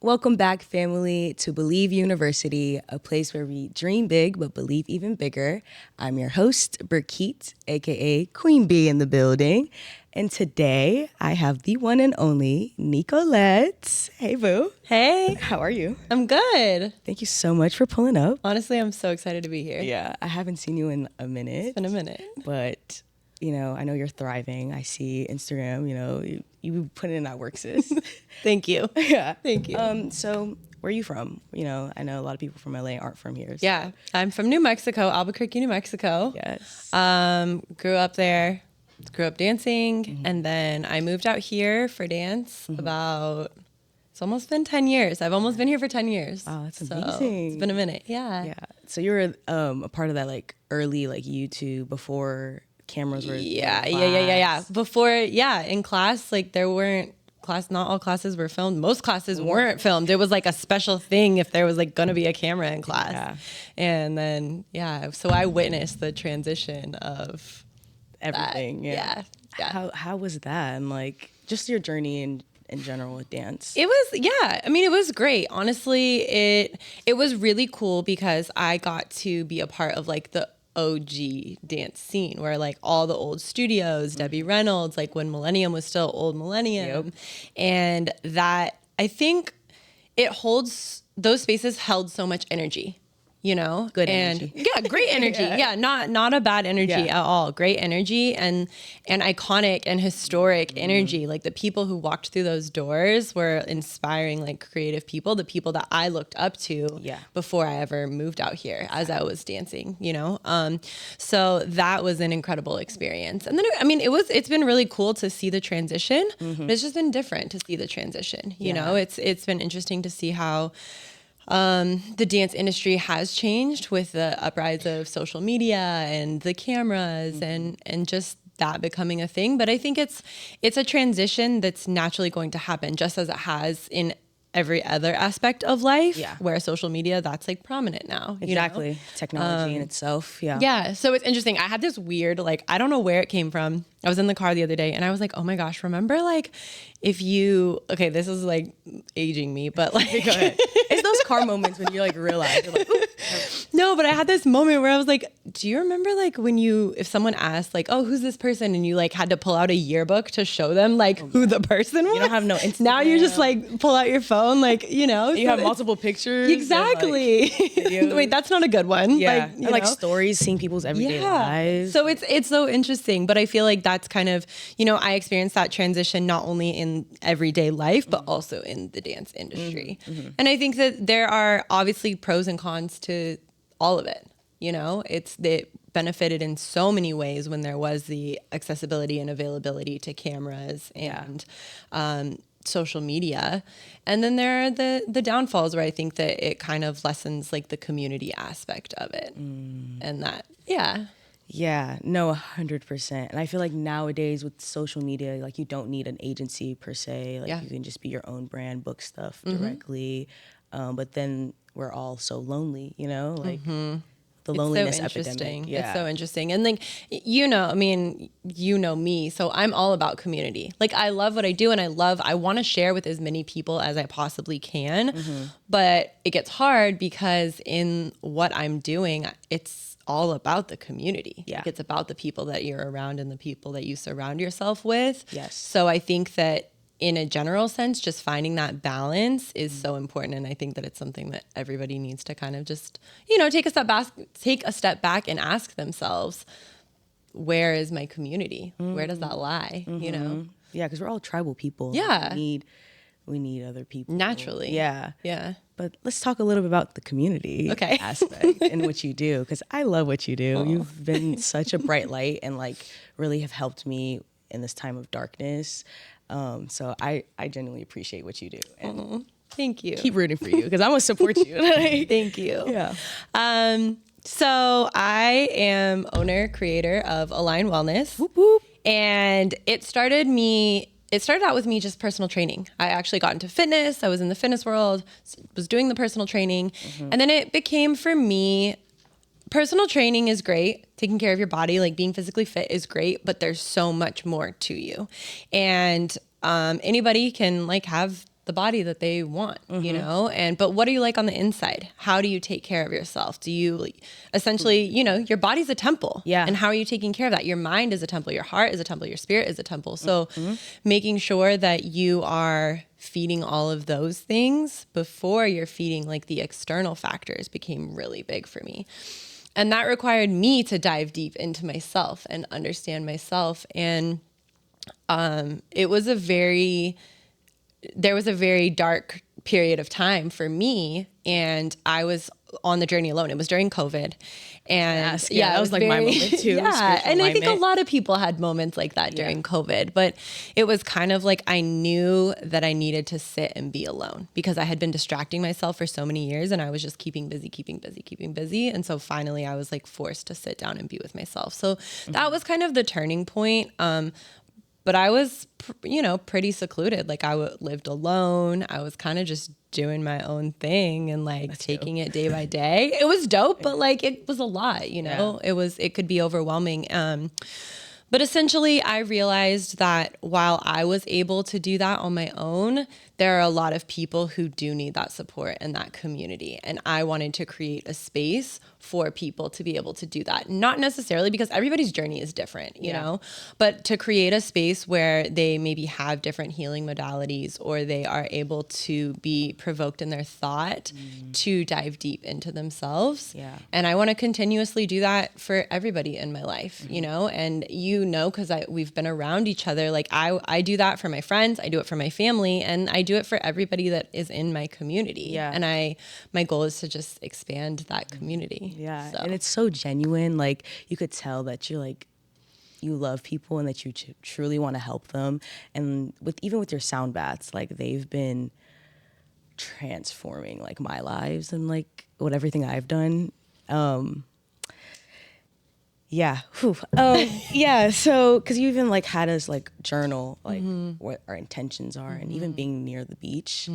Welcome back, family, to Believe University, a place where we dream big but believe even bigger. I'm your host, Burkeet, aka Queen Bee in the building. And today I have the one and only Nicolette. Hey, boo. Hey. How are you? I'm good. Thank you so much for pulling up. Honestly, I'm so excited to be here. Yeah, I haven't seen you in a minute. It's been a minute. But, you know, I know you're thriving. I see Instagram, you put in that work, sis. Thank you. Yeah. Thank you. So where are you from? You know, I know a lot of people from LA aren't from here. So. Yeah, I'm from New Mexico, Albuquerque, New Mexico. Yes. Grew up there, grew up dancing, and then I moved out here for dance it's almost been 10 years. I've almost been here for 10 years. Wow, that's so amazing. It's been a minute. Yeah. Yeah. So you were a part of that like early like YouTube before cameras were Yeah. Before, in class, like there weren't not all classes were filmed. Most classes weren't filmed. It was like a special thing if there was like gonna be a camera in class. Yeah. And then, so I witnessed the transition of everything. That. Yeah. How was that? And like just your journey in general with dance? It was, I mean, it was great. Honestly, it was really cool because I got to be a part of like the OG dance scene where like all the old studios, Debbie Reynolds, like when Millennium was still old Millennium. Yep. And that I think those spaces held so much energy. Good energy. Yeah, great energy. Yeah, not a bad energy at all. Great energy and iconic and historic energy. Like the people who walked through those doors were inspiring, like creative people, the people that I looked up to before I ever moved out here as I was dancing, So that was an incredible experience. And then, it's been really cool to see the transition, but it's just been different to see the transition. You know, it's been interesting to see how the dance industry has changed with the uprise of social media and the cameras and just that becoming a thing. But I think it's a transition that's naturally going to happen just as it has in every other aspect of life where social media, that's like prominent now. Exactly. Technology in itself. Yeah. Yeah. So it's interesting. I had this weird, like, I don't know where it came from. I was in the car the other day and I was like, oh my gosh, remember like this is like aging me, but like, Go ahead. It's those car moments when you like realize, you're like, no, but I had this moment where I was like, do you remember like if someone asked like, oh, who's this person? And you like had to pull out a yearbook to show them like who the person was. You don't have no Instagram. Now you're just like pull out your phone, like, You have multiple pictures. Exactly. And, like, Wait, that's not a good one. Yeah. Like stories, seeing people's everyday lives. So it's so interesting, but I feel like that's kind of, I experienced that transition not only in everyday life, but also in the dance industry. And I think that there are obviously pros and cons to all of it. It benefited in so many ways when there was the accessibility and availability to cameras and social media. And then there are the downfalls where I think that it kind of lessens like the community aspect of it. And that, Yeah, no, 100%. And I feel like nowadays with social media, like you don't need an agency per se. Like you can just be your own brand, book stuff directly. But then we're all so lonely, like the loneliness epidemic. Yeah. It's so interesting. And like, me, so I'm all about community. Like I love what I do and I want to share with as many people as I possibly can. But it gets hard because in what I'm doing, it's all about the community. Yeah. Like it's about the people that you're around and the people that you surround yourself with. Yes. So I think that in a general sense, just finding that balance is so important. And I think that it's something that everybody needs to kind of just, take a step back and ask themselves, where is my community? Where does that lie? Yeah, because we're all tribal people. Yeah. We need other people. Naturally. Yeah. Yeah. But let's talk a little bit about the community aspect and what you do, because I love what you do. You've been such a bright light and like really have helped me in this time of darkness. So I genuinely appreciate what you do. And thank you. Keep rooting for you because I'm going to support you. Thank you. Yeah. So I am owner, creator of Align Wellness. Whoop, whoop. And it started out with me just personal training. I actually got into fitness. I was in the fitness world, was doing the personal training. And then it became for me, personal training is great. Taking care of your body, like being physically fit is great, but there's so much more to you. And anybody can like have the the body that they want, you know? But what are you like on the inside? How do you take care of yourself? Do you essentially, you know, your body's a temple. Yeah. And how are you taking care of that? Your mind is a temple, your heart is a temple, your spirit is a temple. So making sure that you are feeding all of those things before you're feeding like the external factors became really big for me. And that required me to dive deep into myself and understand myself. And there was a very dark period of time for me, and I was on the journey alone. It was during COVID, and that was like my moment too. Yeah, and I think a lot of people had moments like that during COVID, but it was kind of like I knew that I needed to sit and be alone because I had been distracting myself for so many years, and I was just keeping busy, and so finally I was like forced to sit down and be with myself. So that was kind of the turning point. But I was, you know, pretty secluded. Like I lived alone. I was kind of just doing my own thing and like taking it day by day. It was dope, but like it was a lot, you know. It could be overwhelming. But essentially, I realized that while I was able to do that on my own, there are a lot of people who do need that support and that community. And I wanted to create a space for people to be able to do that. Not necessarily because everybody's journey is different, you know, but to create a space where they maybe have different healing modalities or they are able to be provoked in their thought to dive deep into themselves. Yeah. And I want to continuously do that for everybody in my life, you know, and you know, because we've been around each other. Like I do that for my friends, I do it for my family, and I do it for everybody that is in my community. Yeah. And my goal is to just expand that community. Yeah. So. And it's so genuine. Like you could tell that you're like, you love people and that you truly want to help them. And even with your sound baths, like they've been transforming like my lives and like everything I've done. Yeah. Yeah. So, because you even like had us like journal like what our intentions are, and even being near the beach.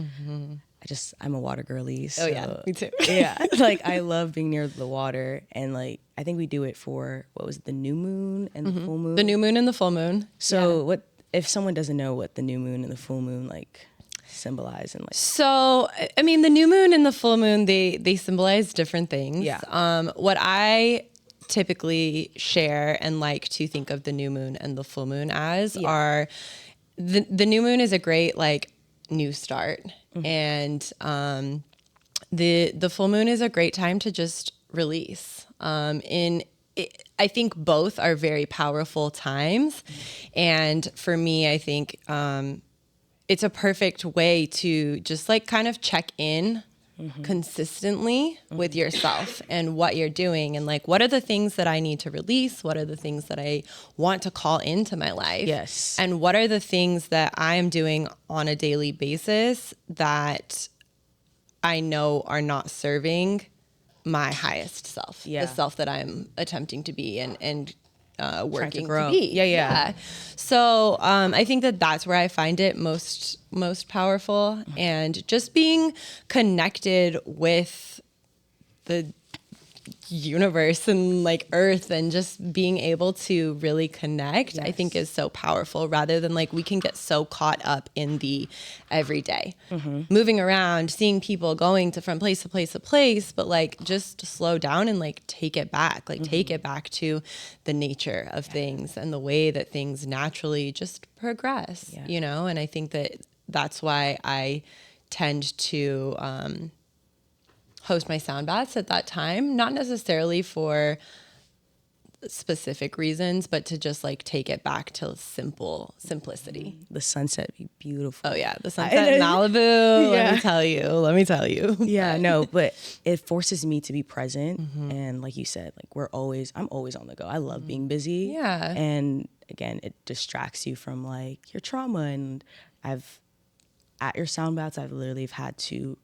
I'm a water girly. So, oh yeah, me too. Yeah. Like I love being near the water, and like I think we do it for the new moon and the full moon. The new moon and the full moon. So what if someone doesn't know what the new moon and the full moon like symbolize and like? So I mean, the new moon and the full moon they symbolize different things. Yeah. What I typically share and like to think of the new moon and the full moon as are the new moon is a great like new start, and the full moon is a great time to just release. I think both are very powerful times, and for me, I think it's a perfect way to just like kind of check in consistently with yourself and what you're doing, and like what are the things that I need to release, what are the things that I want to call into my life, and what are the things that I am doing on a daily basis that I know are not serving my highest self, the self that I'm attempting to be and working to be. Yeah. So I think that's where I find it most powerful, and just being connected with the universe and like earth, and just being able to really connect, I think is so powerful, rather than like we can get so caught up in the everyday, moving around, seeing people going to from place to place to place, but like just to slow down and like take it back, take it back to the nature of things and the way that things naturally just progress, you know? And I think that's why I tend to host my sound baths at that time, not necessarily for specific reasons, but to just like take it back to simplicity. The sunset be beautiful. Oh yeah, the sunset in Malibu. Let me tell you. Yeah, no, but it forces me to be present, and like you said, like I'm always on the go. I love being busy. Yeah, and again, it distracts you from like your trauma. And at your sound baths, I've had to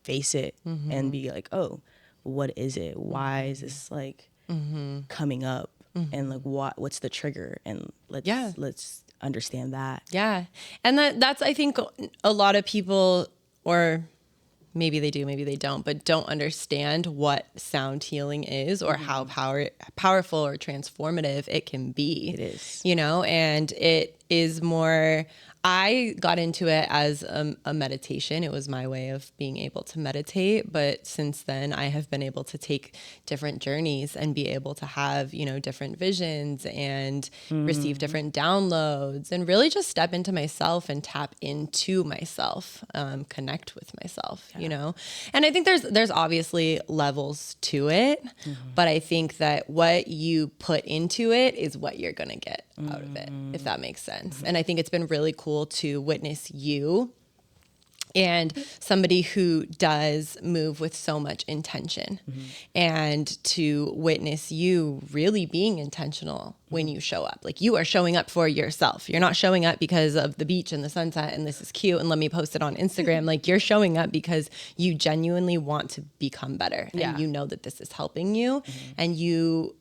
face it and be like, oh, what is it? Why is this like coming up? And like what's the trigger? And let's understand that. Yeah. And that's I think a lot of people, or maybe they do, maybe they don't, but don't understand what sound healing is, or how powerful or transformative it can be. It is. You know, and it is more, I got into it as a meditation. It was my way of being able to meditate. But since then, I have been able to take different journeys and be able to have, different visions and receive different downloads and really just step into myself and tap into myself, connect with myself, And I think there's obviously levels to it, but I think that what you put into it is what you're going to get out of it, if that makes sense. And I think it's been really cool to witness you and somebody who does move with so much intention and to witness you really being intentional when you show up. Like you are showing up for yourself. You're not showing up because of the beach and the sunset and this is cute and let me post it on Instagram. Like you're showing up because you genuinely want to become better and you know that this is helping you and you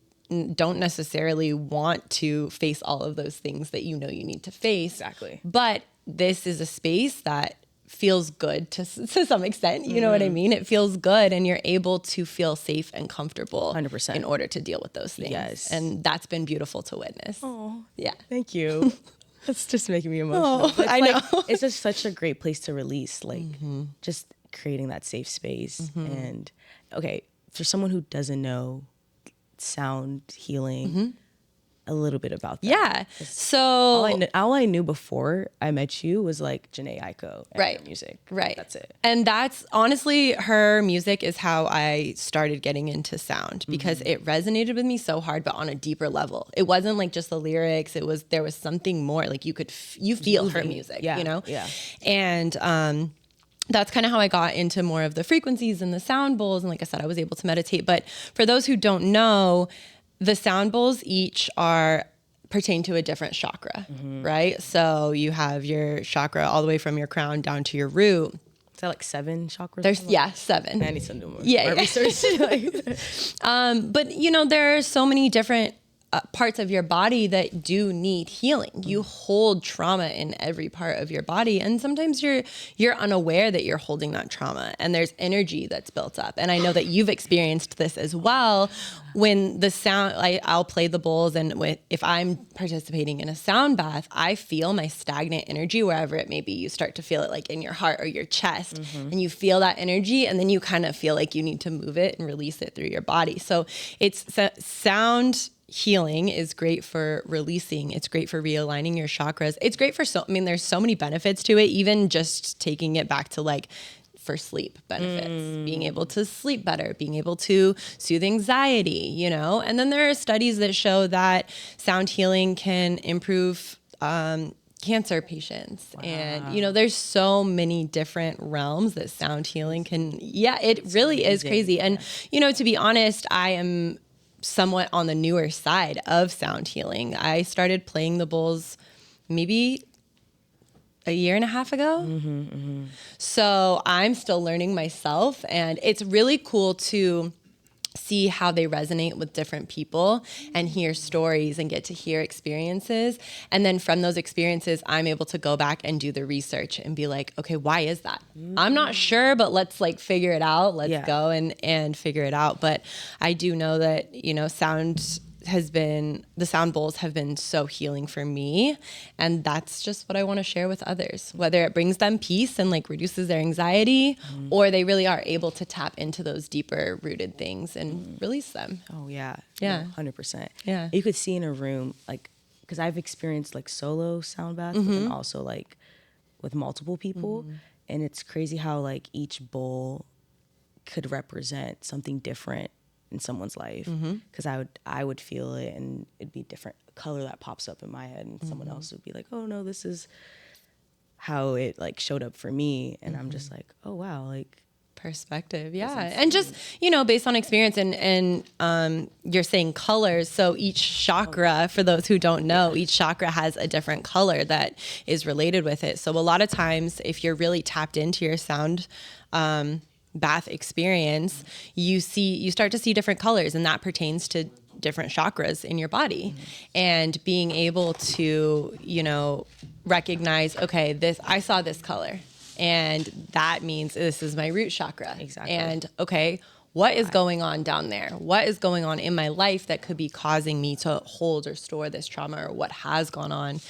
don't necessarily want to face all of those things that you need to face. Exactly. But this is a space that feels good to some extent. You know what I mean? It feels good and you're able to feel safe and comfortable 100%. in order to deal with those things. Yes. And that's been beautiful to witness. Oh, yeah. Thank you. That's just making me emotional. Oh, I know. It's just such a great place to release, just creating that safe space. And okay, for someone who doesn't know sound healing, a little bit about that. Yeah. So all I knew before I met you was like Janae Aiko and her music. Right. That's it. And that's honestly, her music is how I started getting into sound because it resonated with me so hard, but on a deeper level. It wasn't like just the lyrics. There was something more like you feel her music, Yeah. And, that's kind of how I got into more of the frequencies and the sound bowls. And like I said, I was able to meditate. But for those who don't know, the sound bowls each pertain to a different chakra, right? So you have your chakra all the way from your crown down to your root. Is that like 7 chakras? There's 7. I need to do more research. But there are so many different parts of your body that do need healing. You hold trauma in every part of your body, and sometimes you're unaware that you're holding that trauma, and there's energy that's built up. And I know that you've experienced this as well. When the sound, I'll play the bowls, and if I'm participating in a sound bath, I feel my stagnant energy wherever it may be. You start to feel it like in your heart or your chest, and you feel that energy, and then you kind of feel like you need to move it and release it through your body. So it's sound healing is great for releasing. It's great for realigning your chakras. It's great for there's so many benefits to it, even just taking it back to for sleep benefits, being able to sleep better, being able to soothe anxiety, and then there are studies that show that sound healing can improve, cancer patients. Wow. And, there's so many different realms that sound healing it really is crazy. And, to be honest, I am somewhat on the newer side of sound healing. I started playing the bowls maybe a year and a half ago. So I'm still learning myself, and it's really cool to see how they resonate with different people and hear stories and get to hear experiences. And then from those experiences, I'm able to go back and do the research and be like, okay, why is that? I'm not sure, but let's figure it out. Let's go and figure it out. But I do know that, the sound bowls have been so healing for me. And that's just what I want to share with others, whether it brings them peace and reduces their anxiety, or they really are able to tap into those deeper rooted things and release them. Oh yeah. Yeah. 100%. Yeah. You could see in a room, because I've experienced solo sound baths, but then also with multiple people. And it's crazy how each bowl could represent something different in someone's life, because I would feel it and it'd be a different color that pops up in my head, and someone else would be like, oh no, this is how it showed up for me, and I'm just like, oh wow, perspective. Yeah. And just, based on experience and you're saying colors. So each chakra, for those who don't know, each chakra has a different color that is related with it. So a lot of times if you're really tapped into your sound, bath experience, you start to see different colors, and that pertains to different chakras in your body. And being able to, recognize, okay, I saw this color, and that means this is my root chakra. Exactly. And okay, what is going on down there? What is going on in my life that could be causing me to hold or store this trauma, or what has gone on?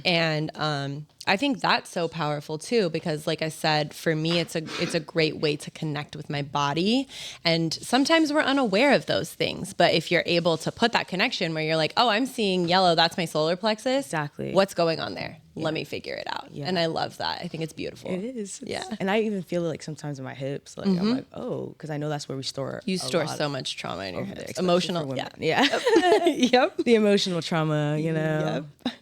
And I think that's so powerful too, because like I said, for me, it's a great way to connect with my body. And sometimes we're unaware of those things. But if you're able to put that connection where you're like, oh, I'm seeing yellow, that's my solar plexus. Exactly. What's going on there? Yeah. Let me figure it out. Yeah. And I love that. I think it's beautiful. It is. Yeah. And I even feel it like sometimes in my hips. Like I'm like, oh, because I know that's where we store. You store so much trauma in your there, hips. Emotional. Yeah. Yep. The emotional trauma, you know. Yep.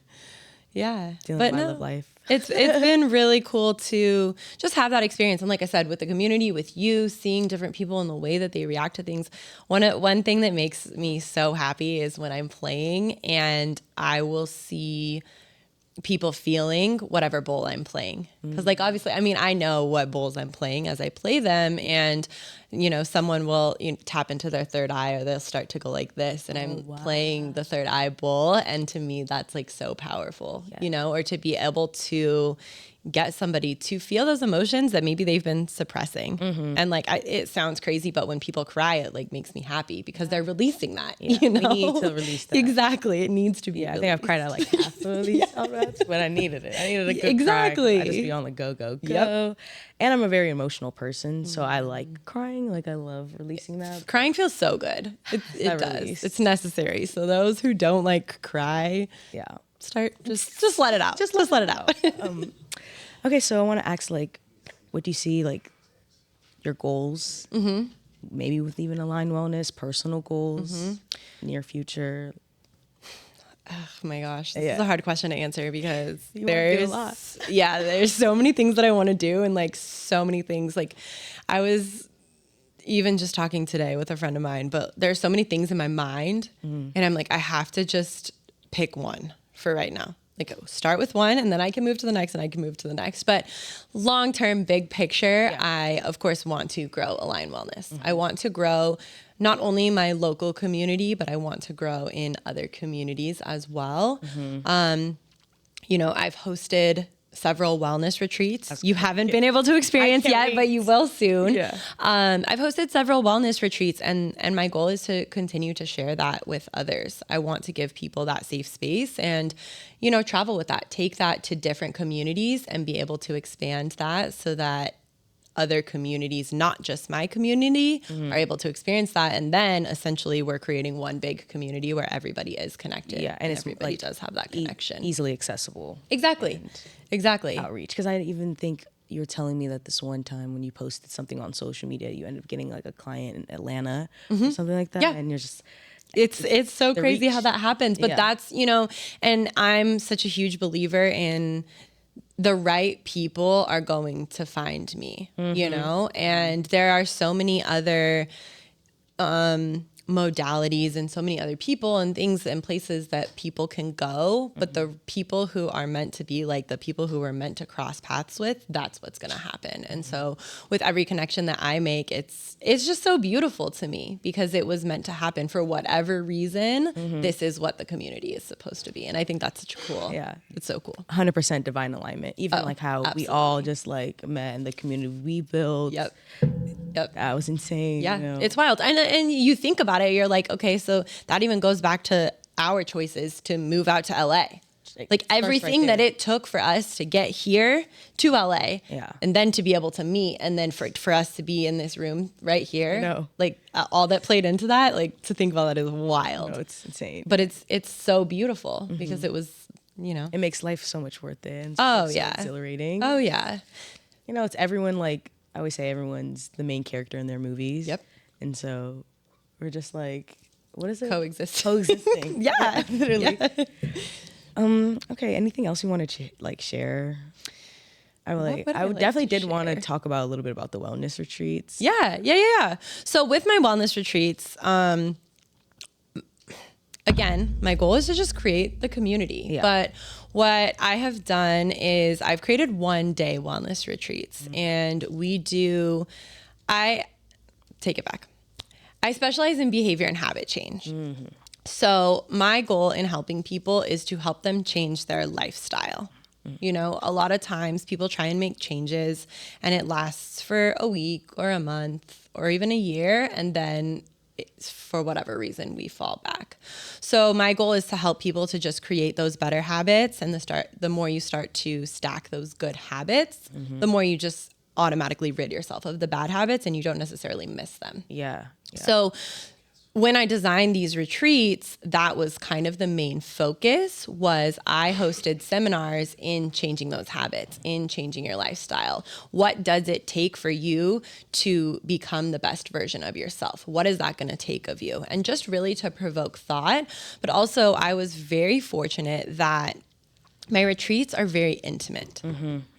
Yeah. Dealing with my love life. It's been really cool to just have that experience. And like I said, with the community, with you, seeing different people and the way that they react to things. One thing that makes me so happy is when I'm playing and I will see people feeling whatever bowl I'm playing. Because like, obviously, I mean, I know what bowls I'm playing as I play them. And, you know, someone will tap into their third eye or they'll start to go like this. And I'm playing the third eye bowl. And to me, that's like so powerful, you know, or to be able to get somebody to feel those emotions that maybe they've been suppressing. And like, it sounds crazy, but when people cry, it like makes me happy because they're releasing that, you know? We need to release that. Exactly. It needs to be released. I think I've cried out like half of these outlets, but I needed it. I needed a good cry. I just be on the go. Yep. And I'm a very emotional person, so I like crying. Like I love releasing that. Crying feels so good. It does. Release. It's necessary. So those who don't like cry, just let it out. Just let it out. Okay, so I want to ask, like, what do you see, like, your goals? Maybe with even Align Wellness, personal goals, near future. Oh my gosh, this is a hard question to answer because there's a lot. There's so many things that I want to do and like so many things. Like I was even just talking today with a friend of mine, but there's so many things in my mind and I'm like, I have to just pick one for right now. Like start with one and then I can move to the next and I can move to the next. But long-term, big picture, I of course want to grow Align Wellness. I want to grow not only my local community, but I want to grow in other communities as well. You know, I've hosted several wellness retreats. You haven't been able to experience yet, but you will soon. I've hosted several wellness retreats and my goal is to continue to share that with others. I want to give people that safe space and, you know, travel with that, take that to different communities and be able to expand that so that other communities, not just my community, are able to experience that. And then essentially we're creating one big community where everybody is connected. Yeah, and everybody does have that connection. Easily accessible. Exactly. Outreach. Because I even think you were telling me that this one time when you posted something on social media, you ended up getting like a client in Atlanta or something like that. Yeah. And you're just... It's so crazy how that happens. But that's, you know, and I'm such a huge believer in the right people are going to find me, you know, and there are so many other modalities and so many other people and things and places that people can go, but the people who are meant to be like the people who are meant to cross paths with, that's what's going to happen. And so with every connection that I make, it's just so beautiful to me because it was meant to happen for whatever reason. This is what the community is supposed to be. And I think that's such cool. Yeah. It's so cool. 100% divine alignment. Even like how we all just like met in the community we built. Yep. That was insane. Yeah. You know? It's wild. And you think about it, you're like, okay, so that even goes back to our choices to move out to LA. Like everything that it took for us to get here to LA and then to be able to meet and then for us to be in this room right here, like all that played into that, like to think about that is wild. No, it's insane. But it's so beautiful because it was, you know. It makes life so much worth it. And so exhilarating. Oh yeah. You know, it's everyone, like I always say, everyone's the main character in their movies. Yep. And so we're just like, what is it? Coexisting. Yeah. Literally. Yeah. Okay. Anything else you want to share? I definitely did want to talk about a little bit about the wellness retreats. Yeah. So with my wellness retreats, again, my goal is to just create the community. Yeah. But what I have done is I've created 1-day wellness retreats and I take it back. I specialize in behavior and habit change. So my goal in helping people is to help them change their lifestyle. You know, a lot of times people try and make changes and it lasts for a week or a month or even a year and then for whatever reason we fall back. So my goal is to help people to just create those better habits, and the more you start to stack those good habits, the more you just automatically rid yourself of the bad habits and you don't necessarily miss them. Yeah. So when I designed these retreats, that was kind of the main focus. Was I hosted seminars in changing those habits, in changing your lifestyle. What does it take for you to become the best version of yourself? What is that going to take of you? And just really to provoke thought. But also I was very fortunate that my retreats are very intimate.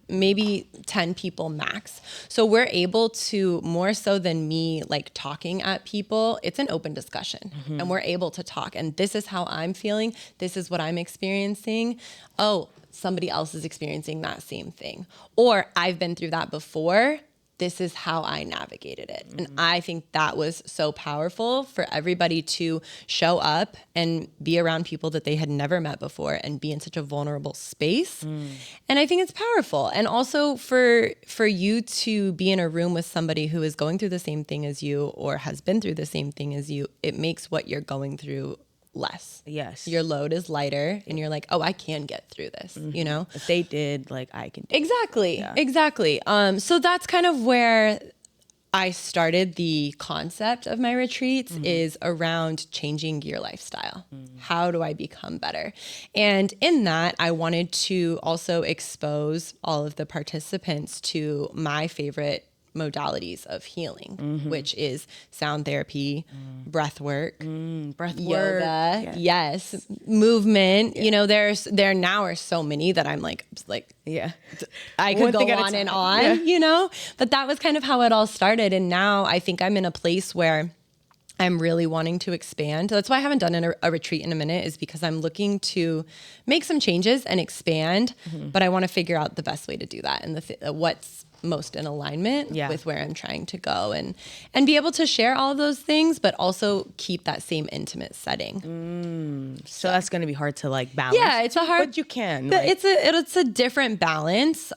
Maybe 10 people max. So we're able to, more so than me like talking at people, it's an open discussion and we're able to talk. And this is how I'm feeling. This is what I'm experiencing. Oh, somebody else is experiencing that same thing. Or I've been through that before. This is how I navigated it. And I think that was so powerful for everybody to show up and be around people that they had never met before and be in such a vulnerable space. And I think it's powerful. And also for you to be in a room with somebody who is going through the same thing as you or has been through the same thing as you, it makes what you're going through less. Yes. Your load is lighter and you're like, oh, I can get through this, you know? If they did, like, I can do Exactly. Yeah. Exactly. So that's kind of where I started the concept of my retreats is around changing your lifestyle. How do I become better? And in that, I wanted to also expose all of the participants to my favorite modalities of healing, which is sound therapy, breath work, yoga, yes, movement. You know, there now are so many that I'm like, I could go on and on, you know, but that was kind of how it all started. And now I think I'm in a place where I'm really wanting to expand. That's why I haven't done a retreat in a minute, is because I'm looking to make some changes and expand, but I want to figure out the best way to do that and what's most in alignment with where I'm trying to go and be able to share all of those things, but also keep that same intimate setting. So that's going to be hard to like balance. Yeah, it's a hard, but you can. It's a different balance.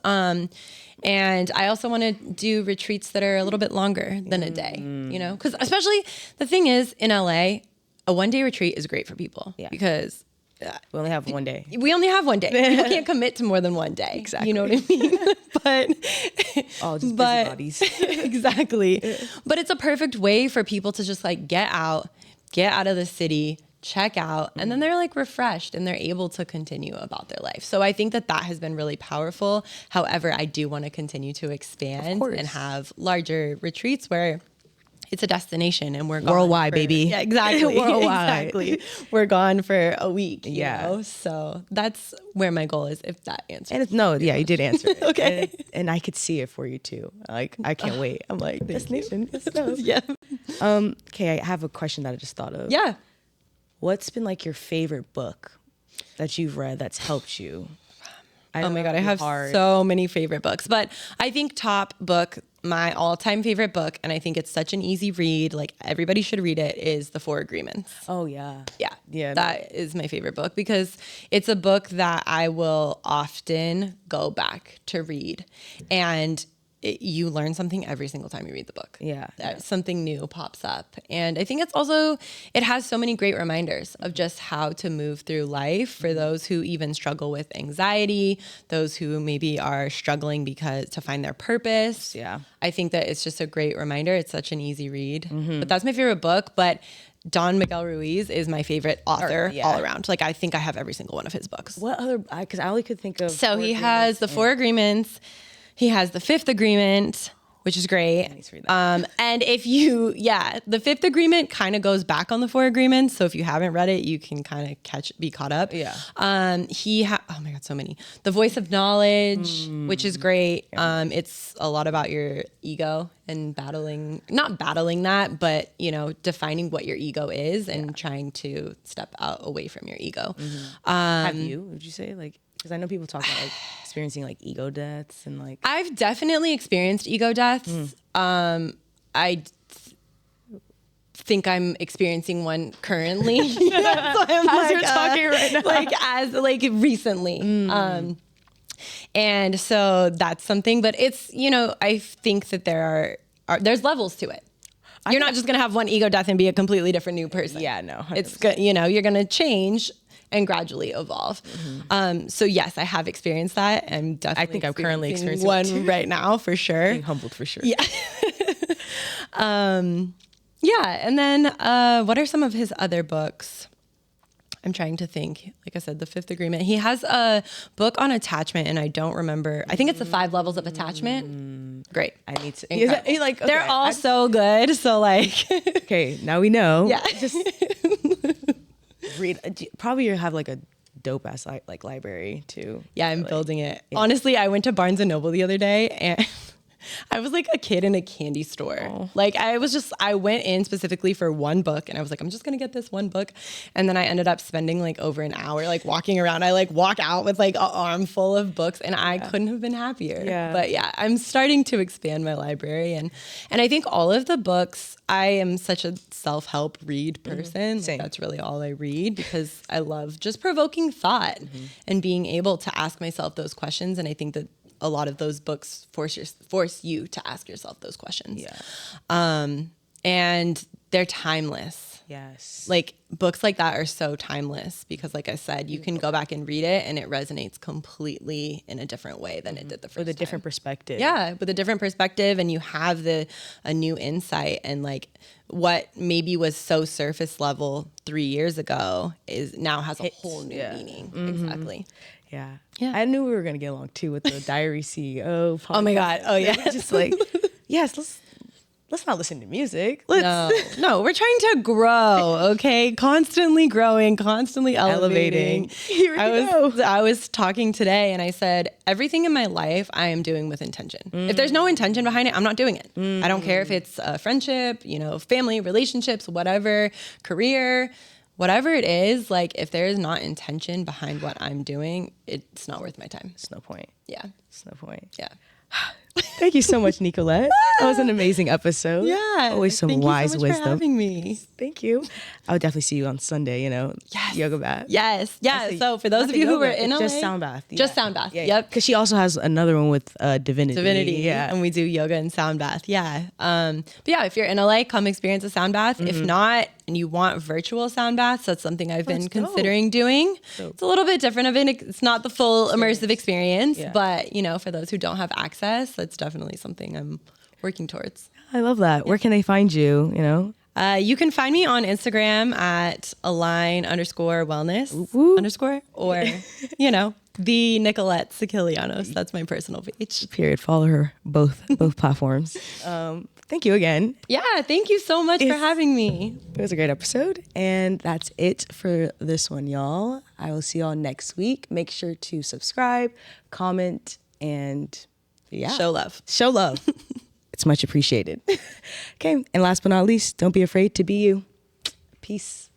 And I also want to do retreats that are a little bit longer than a day, you know, because especially the thing is in LA, a 1-day retreat is great for people because we only have 1 day. We only have 1 day. People can't commit to more than 1 day. Exactly. You know what I mean? Just busybodies. Exactly. But it's a perfect way for people to just like get out of the city, check out, and then they're like refreshed and they're able to continue about their life. So I think that has been really powerful. However, I do want to continue to expand and have larger retreats where it's a destination and we're gone worldwide, baby. Yeah, exactly. Worldwide. Exactly. We're gone for a week. You Yeah. know? So that's where my goal is, if that answers. And you did answer it. Okay. And I could see it for you too. Like, I can't wait. I'm like, destination. Let's go. Yeah. Okay, I have a question that I just thought of. Yeah. What's been like your favorite book that you've read that's helped you? Oh my God, I have so many favorite books, but I think top book, my all-time favorite book, and I think it's such an easy read, like everybody should read it, is The 4 Agreements. Oh yeah. Yeah. That is my favorite book because it's a book that I will often go back to read, and you learn something every single time you read the book. Something new pops up. And I think it has so many great reminders of just how to move through life for those who even struggle with anxiety, those who maybe are struggling to find their purpose. Yeah. I think that it's just a great reminder. It's such an easy read. But that's my favorite book. But Don Miguel Ruiz is my favorite author all around. Like, I think I have every single one of his books. What other, because I only could think of. So he has The 4 Agreements. He has The 5th Agreement, which is great. And if the 5th Agreement kind of goes back on the 4 Agreements. So if you haven't read it, you can kind of be caught up. Yeah. Oh my God, so many. The Voice of Knowledge, which is great. It's a lot about your ego and not battling that, but, you know, defining what your ego is and trying to step away from your ego. Have you, would you say, like, because I know people talk about like experiencing like ego deaths and like. I've definitely experienced ego deaths. I think I'm experiencing one currently. As you're talking right now. Recently. And so that's something, but it's, you know, I think that there's levels to it. You're not just going to have one ego death and be a completely different new person. Yeah, no. 100%. It's good. You know, you're going to change and gradually evolve. So yes, I have experienced that. I'm definitely I think I'm currently experiencing one right now for sure. Being humbled for sure. Yeah. Yeah. And then what are some of his other books? I'm trying to think. Like I said, The Fifth Agreement. He has a book on attachment, and I don't remember. I think it's the 5 levels of attachment. Great. I need to. He's like, okay, they're all so good. So like, okay, now we know. Yeah. Just read. Probably you have like a dope ass like library too. Yeah, I'm building it. Yeah. Honestly, I went to Barnes and Noble the other day and I was like a kid in a candy store. Oh. Like I went in specifically for one book and I was like, I'm just going to get this one book. And then I ended up spending like over an hour, like walking around. I like walk out with like an armful of books and I couldn't have been happier. Yeah. But yeah, I'm starting to expand my library. And I think all of the books, I am such a self-help read person. Like, that's really all I read because I love just provoking thought and being able to ask myself those questions. And I think that a lot of those books force you to ask yourself those questions. Yeah. And they're timeless. Yes. Like books like that are so timeless because like I said, you can go back and read it and it resonates completely in a different way than it did the first time. With a different perspective. Yeah, with a different perspective, and you have a new insight, and like what maybe was so surface level 3 years ago is now has a whole new meaning. Exactly. Yeah. I knew we were gonna get along too with the Diary CEO podcast. Oh my God. Oh yeah. Just like, yes, let's not listen to music. No, we're trying to grow, okay? Constantly growing, constantly elevating. Here we go. I was talking today and I said, everything in my life I am doing with intention. If there's no intention behind it, I'm not doing it. I don't care if it's a friendship, family, relationships, whatever, career, whatever it is, like if there is not intention behind what I'm doing, it's not worth my time. It's no point. Yeah. It's no point. Yeah. Thank you so much, Nicolette. That was an amazing episode. Yeah. Always some wise wisdom. wisdom. For having me. Thank you. I would definitely see you on Sunday, Yes. yoga bath. Yes. Yeah. So for those of you who were in LA. Just sound bath. Yeah. Just sound bath. Yeah. Yep. Because she also has another one with Divinity. Yeah. And we do yoga and sound bath. Yeah. But yeah, if you're in LA, come experience a sound bath. If not, and you want virtual sound baths, that's something I've been considering doing. It's a little bit different of it. It's not the full immersive experience, but for those who don't have access, that's definitely something I'm working towards. I love that. Yeah. Where can they find you? You can find me on Instagram at align_wellness_ or, the Nicolette Sicilianos. That's my personal page. Period. Follow her both platforms. Thank you again. Yeah, thank you so much for having me. It was a great episode. And that's it for this one, y'all. I will see y'all next week. Make sure to subscribe, comment, and show love. Show love. It's much appreciated. Okay. And last but not least, don't be afraid to be you. Peace.